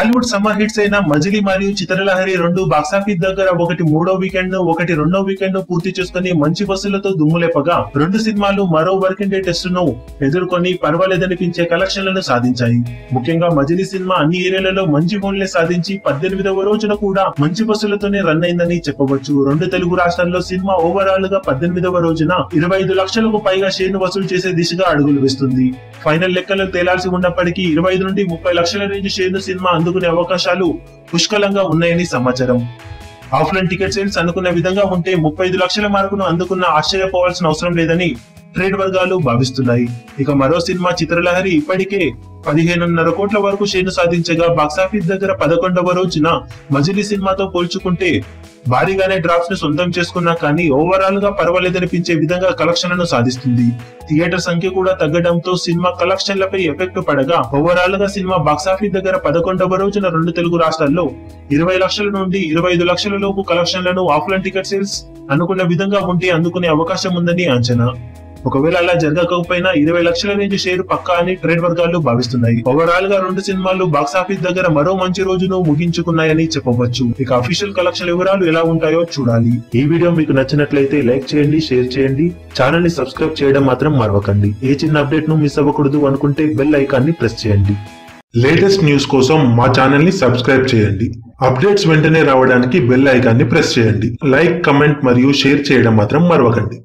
Tollywood summer hits అయిన మజిలీ మరియు చిత్రలహరి రెండు బాక్సాఫీస్ దగ్గర ఒకటి మూడో వీకెండ్ ఒకటి రెండో వీకెండ్ పూర్తి చేసుకుని మంచి వసూళ్లతో దుమ్ములేపగా రెండు సినిమాలు మరో వర్కింగ్ డే టెస్ట్ ను ఎదుర్కొని పర్వాలేదనిపించే కలెక్షన్లను సాధించాయి. ముఖ్యంగా మజిలీ సినిమా అన్ని ఏరియాలలో మంచి ఫోన్లే సాధించి 18వ రోజున కూడా మంచి వసూళ్లతోనే రన్ అయిందని చెప్పవచ్చు. రెండు తెలుగు రాష్ట్రాల్లో సినిమా ఓవరాల్ గా 18వ రోజున 25 లక్షలకు పైగా షేర్ ను వసూలు చేసే దిశగా అడుగులు వేస్తుంది. ఫైనల్ లెక్కలు తేలాల్సి ఉన్నప్పటికీ 25 నుండి 30 లక్షల రేంజ్ షేర్ ను సినిమా అందుకునే అవకాశాలు పుష్కలంగా ఉన్నాయని సమాచారం. ఆఫ్లైన్ టికెట్ సేల్స్ అనుకున్న విధంగా ఉంటే 35 లక్షల మార్కును అందుకున్న ఆశ్చర్యపోవాల్సిన అవసరం లేదని ట్రేడ్ వర్గాలు భావిస్తున్నాయి. ఇక మరో సినిమా చిత్రలహరి ఇప్పటికే 15.5 కోట్ల వరకు షేర్ను సాధించగా బాక్సాఫీస్ దగ్గర 11వ రోజున మజిలీ సినిమాతో పోల్చుకుంటే భారీగానే డ్రాప్స్ ను సొంతం చేసుకున్నా కానీ ఓవరాల్ గా పర్వాలేదనిపించే విధంగా కలెక్షన్లను సాధిస్తుంది. థియేటర్ సంఖ్య కూడా తగ్గడంతో సినిమా కలెక్షన్లపై ఎఫెక్ట్ పడగా ఓవరాల్ గా సినిమా బాక్సాఫీస్ దగ్గర 11వ రోజున రెండు తెలుగు రాష్ట్రాల్లో 20 లక్షల నుండి 25 లక్షల లోపు కలెక్షన్లను ఆఫ్లైన్ టికెట్ సేల్స్ అనుకున్న విధంగా ఉంటే అందుకునే అవకాశం ఉందని అంచనా. ఒకవేళ అలా జరగకపోయినా 20 లక్షల రేంజ్ షేర్ పక్కా అని ట్రేడ్ వర్గాలు భావిస్తున్నాయి. ఓవరాల్ గా రెండు సినిమాలు బాక్సాఫీస్ దగ్గర మరో మంచి రోజును ముగించుకున్నాయని చెప్పవచ్చు. ఇక అఫీషియల్ కలెక్షన్ వివరాలు ఎలా ఉంటాయో చూడాలి. ఈ వీడియో మీకు నచ్చినట్లయితే లైక్ చేయండి, షేర్ చేయండి, ఛానల్ ని సబ్స్క్రైబ్ చేయడం మాత్రం మరవకండి. ఏ చిన్న అప్డేట్ ను మిస్ అవ్వకూడదు అనుకుంటే బెల్ ఐకాన్ ని ప్రెస్ చేయండి. లేటెస్ట్ న్యూస్ కోసం మా ఛానల్ ని సబ్స్క్రైబ్ చేయండి. అప్డేట్స్ వెంటనే రావడానికి బెల్ ఐకాన్ ని ప్రెస్ చేయండి. లైక్, కమెంట్ మరియు షేర్ చేయడం మాత్రం మరవకండి.